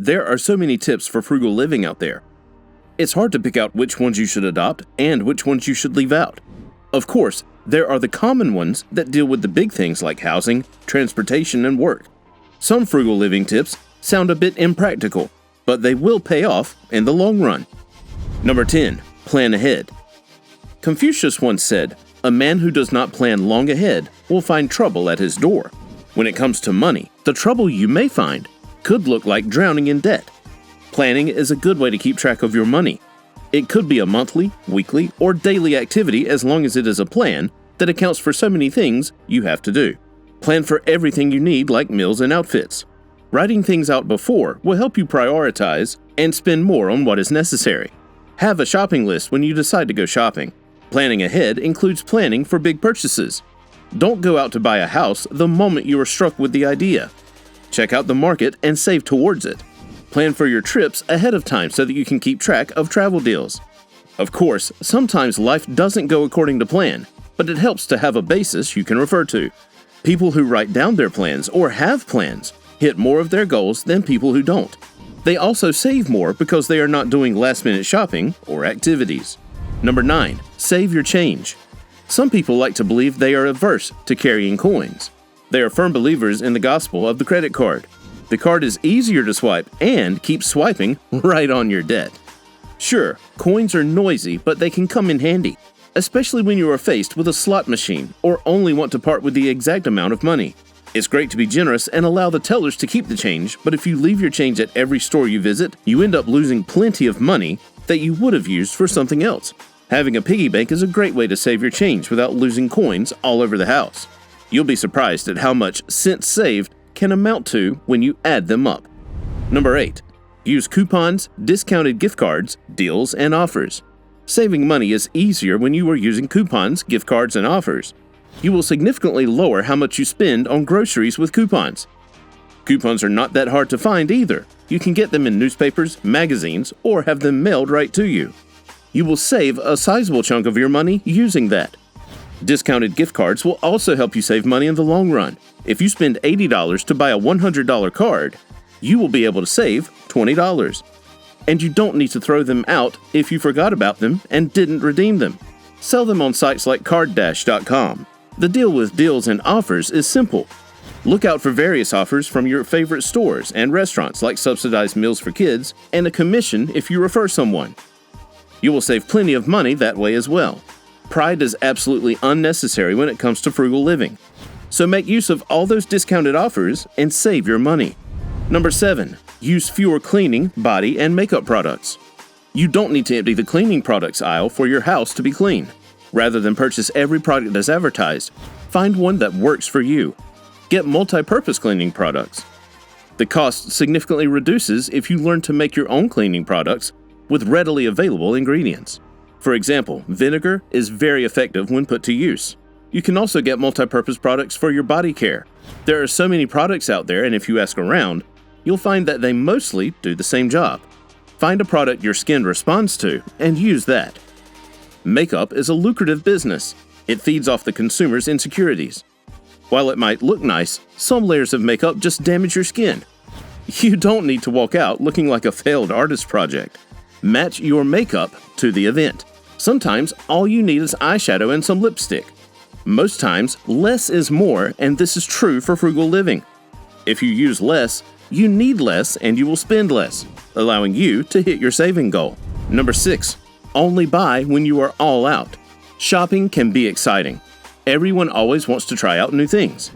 There are so many tips for frugal living out there. It's hard to pick out which ones you should adopt and which ones you should leave out. Of course, there are the common ones that deal with the big things like housing, transportation, and work. Some frugal living tips sound a bit impractical, but they will pay off in the long run. Number 10. Plan ahead. Confucius once said, "A man who does not plan long ahead will find trouble at his door." When it comes to money, the trouble you may find could look like drowning in debt. Planning is a good way to keep track of your money. It could be a monthly, weekly, or daily activity as long as it is a plan that accounts for so many things you have to do. Plan for everything you need like meals and outfits. Writing things out before will help you prioritize and spend more on what is necessary. Have a shopping list when you decide to go shopping. Planning ahead includes planning for big purchases. Don't go out to buy a house the moment you are struck with the idea. Check out the market and save towards it. Plan for your trips ahead of time so that you can keep track of travel deals. Of course, sometimes life doesn't go according to plan, but it helps to have a basis you can refer to. People who write down their plans or have plans hit more of their goals than people who don't. They also save more because they are not doing last-minute shopping or activities. Number 9. Save your change. Some people like to believe they are averse to carrying coins. They are firm believers in the gospel of the credit card. The card is easier to swipe and keeps swiping right on your debt. Sure, coins are noisy, but they can come in handy, especially when you are faced with a slot machine or only want to part with the exact amount of money. It's great to be generous and allow the tellers to keep the change, but if you leave your change at every store you visit, you end up losing plenty of money that you would have used for something else. Having a piggy bank is a great way to save your change without losing coins all over the house. You'll be surprised at how much cents saved can amount to when you add them up. Number 8. Use coupons, discounted gift cards, deals, and offers. Saving money is easier when you are using coupons, gift cards, and offers. You will significantly lower how much you spend on groceries with coupons. Coupons are not that hard to find either. You can get them in newspapers, magazines, or have them mailed right to you. You will save a sizable chunk of your money using that. Discounted gift cards will also help you save money in the long run. If you spend $80 to buy a $100 card, you will be able to save $20. And you don't need to throw them out if you forgot about them and didn't redeem them. Sell them on sites like carddash.com. The deal with deals and offers is simple. Look out for various offers from your favorite stores and restaurants like subsidized meals for kids and a commission if you refer someone. You will save plenty of money that way as well. Pride is absolutely unnecessary when it comes to frugal living. So make use of all those discounted offers and save your money. Number 7. Use fewer cleaning, body, and makeup products. You don't need to empty the cleaning products aisle for your house to be clean. Rather than purchase every product as advertised, find one that works for you. Get multi-purpose cleaning products. The cost significantly reduces if you learn to make your own cleaning products with readily available ingredients. For example, vinegar is very effective when put to use. You can also get multi-purpose products for your body care. There are so many products out there, and if you ask around, you'll find that they mostly do the same job. Find a product your skin responds to and use that. Makeup is a lucrative business. It feeds off the consumer's insecurities. While it might look nice, some layers of makeup just damage your skin. You don't need to walk out looking like a failed artist project. Match your makeup to the event. Sometimes all you need is eyeshadow and some lipstick. Most times, less is more, and this is true for frugal living. If you use less, you need less and you will spend less, allowing you to hit your saving goal. Number 6. Only buy when you are all out. Shopping can be exciting. Everyone always wants to try out new things.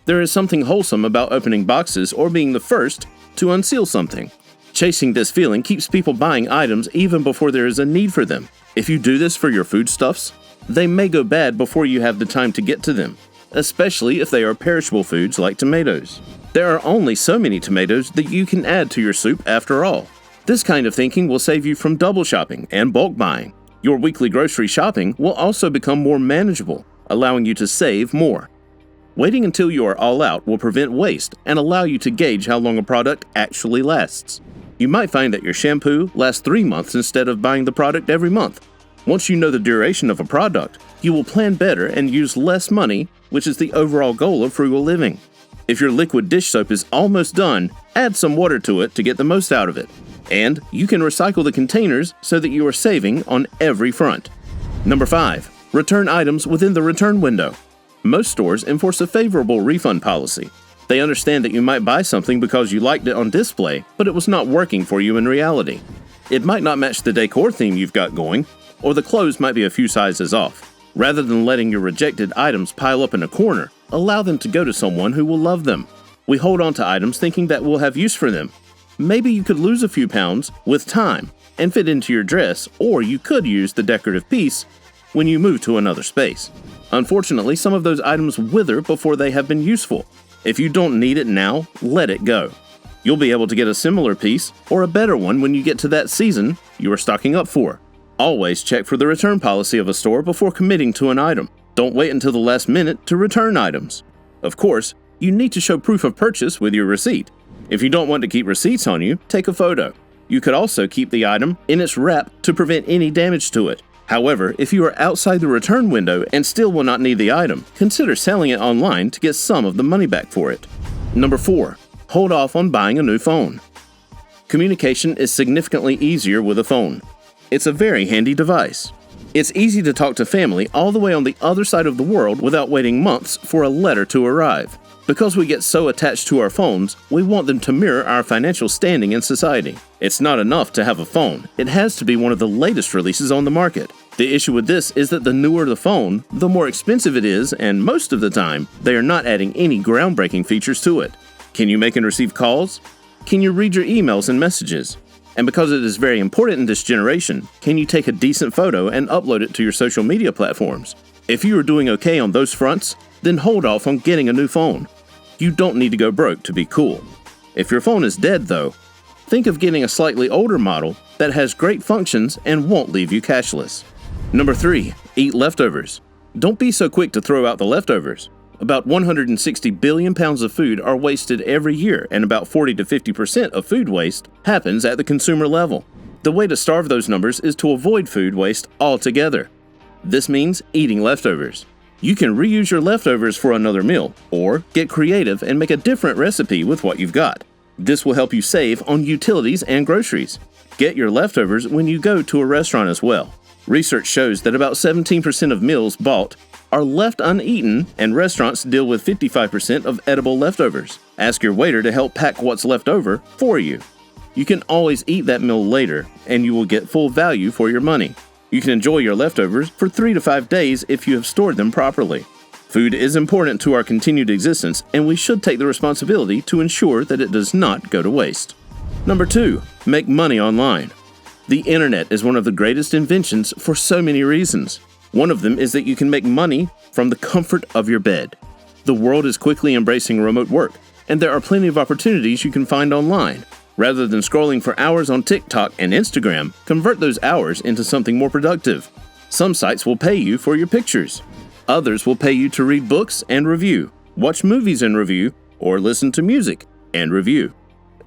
There is something wholesome about opening boxes or being the first to unseal something. Chasing this feeling keeps people buying items even before there is a need for them. If you do this for your foodstuffs, they may go bad before you have the time to get to them, especially if they are perishable foods like tomatoes. There are only so many tomatoes that you can add to your soup after all. This kind of thinking will save you from double shopping and bulk buying. Your weekly grocery shopping will also become more manageable, allowing you to save more. Waiting until you are all out will prevent waste and allow you to gauge how long a product actually lasts. You might find that your shampoo lasts 3 months instead of buying the product every month. Once you know the duration of a product, you will plan better and use less money, which is the overall goal of frugal living. If your liquid dish soap is almost done, add some water to it to get the most out of it. And you can recycle the containers so that you are saving on every front. Number 5. Return items within the return window. Most stores enforce a favorable refund policy. They understand that you might buy something because you liked it on display, but it was not working for you in reality. It might not match the decor theme you've got going, or the clothes might be a few sizes off. Rather than letting your rejected items pile up in a corner, allow them to go to someone who will love them. We hold on to items thinking that we'll have use for them. Maybe you could lose a few pounds with time and fit into your dress, or you could use the decorative piece when you move to another space. Unfortunately, some of those items wither before they have been useful. If you don't need it now, let it go. You'll be able to get a similar piece or a better one when you get to that season you are stocking up for. Always check for the return policy of a store before committing to an item. Don't wait until the last minute to return items. Of course, you need to show proof of purchase with your receipt. If you don't want to keep receipts on you, take a photo. You could also keep the item in its wrap to prevent any damage to it. However, if you are outside the return window and still will not need the item, consider selling it online to get some of the money back for it. Number 4. Hold off on buying a new phone. Communication is significantly easier with a phone. It's a very handy device. It's easy to talk to family all the way on the other side of the world without waiting months for a letter to arrive. Because we get so attached to our phones, we want them to mirror our financial standing in society. It's not enough to have a phone. It has to be one of the latest releases on the market. The issue with this is that the newer the phone, the more expensive it is, and most of the time, they are not adding any groundbreaking features to it. Can you make and receive calls? Can you read your emails and messages? And because it is very important in this generation, can you take a decent photo and upload it to your social media platforms? If you are doing okay on those fronts, then hold off on getting a new phone. You don't need to go broke to be cool. If your phone is dead though, think of getting a slightly older model that has great functions and won't leave you cashless. Number 3. Eat leftovers. Don't be so quick to throw out the leftovers. About 160 billion pounds of food are wasted every year, and about 40 to 50% of food waste happens at the consumer level. The way to starve those numbers is to avoid food waste altogether. This means eating leftovers. You can reuse your leftovers for another meal, or get creative and make a different recipe with what you've got. This will help you save on utilities and groceries. Get your leftovers when you go to a restaurant as well. Research shows that about 17% of meals bought are left uneaten, and restaurants deal with 55% of edible leftovers. Ask your waiter to help pack what's left over for you. You can always eat that meal later, and you will get full value for your money. You can enjoy your leftovers for 3 to 5 days if you have stored them properly. Food is important to our continued existence, and we should take the responsibility to ensure that it does not go to waste. Number 2. Make money online. The internet is one of the greatest inventions for so many reasons. One of them is that you can make money from the comfort of your bed. The world is quickly embracing remote work, and there are plenty of opportunities you can find online. Rather than scrolling for hours on TikTok and Instagram, convert those hours into something more productive. Some sites will pay you for your pictures. Others will pay you to read books and review, watch movies and review, or listen to music and review.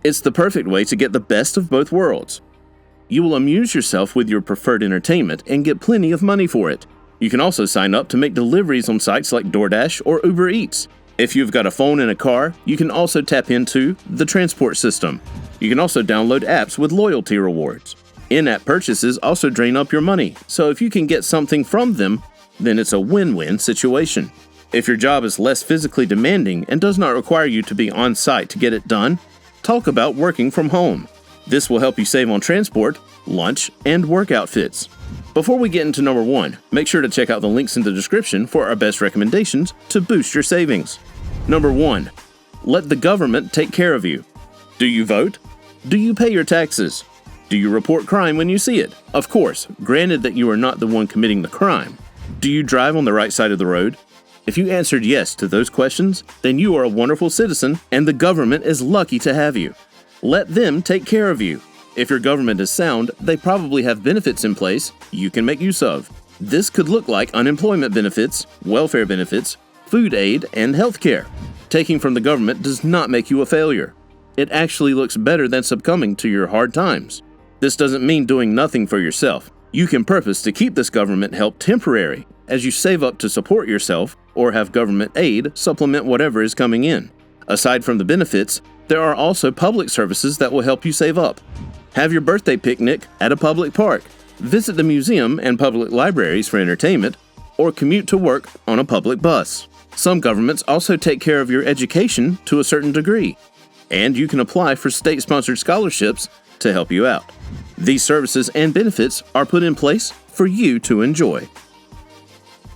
It's the perfect way to get the best of both worlds. You will amuse yourself with your preferred entertainment and get plenty of money for it. You can also sign up to make deliveries on sites like DoorDash or Uber Eats. If you've got a phone and a car, you can also tap into the transport system. You can also download apps with loyalty rewards. In-app purchases also drain up your money, so if you can get something from them, then it's a win-win situation. If your job is less physically demanding and does not require you to be on site to get it done, talk about working from home. This will help you save on transport, lunch, and work outfits. Before we get into number 1, make sure to check out the links in the description for our best recommendations to boost your savings. Number 1. Let the government take care of you. Do you vote? Do you pay your taxes? Do you report crime when you see it? Of course, granted that you are not the one committing the crime. Do you drive on the right side of the road? If you answered yes to those questions, then you are a wonderful citizen and the government is lucky to have you. Let them take care of you. If your government is sound, they probably have benefits in place you can make use of. This could look like unemployment benefits, welfare benefits, food aid, and health care. Taking from the government does not make you a failure. It actually looks better than succumbing to your hard times. This doesn't mean doing nothing for yourself. You can purpose to keep this government help temporary as you save up to support yourself or have government aid supplement whatever is coming in. Aside from the benefits, there are also public services that will help you save up. Have your birthday picnic at a public park, visit the museum and public libraries for entertainment, or commute to work on a public bus. Some governments also take care of your education to a certain degree, and you can apply for state-sponsored scholarships to help you out. These services and benefits are put in place for you to enjoy.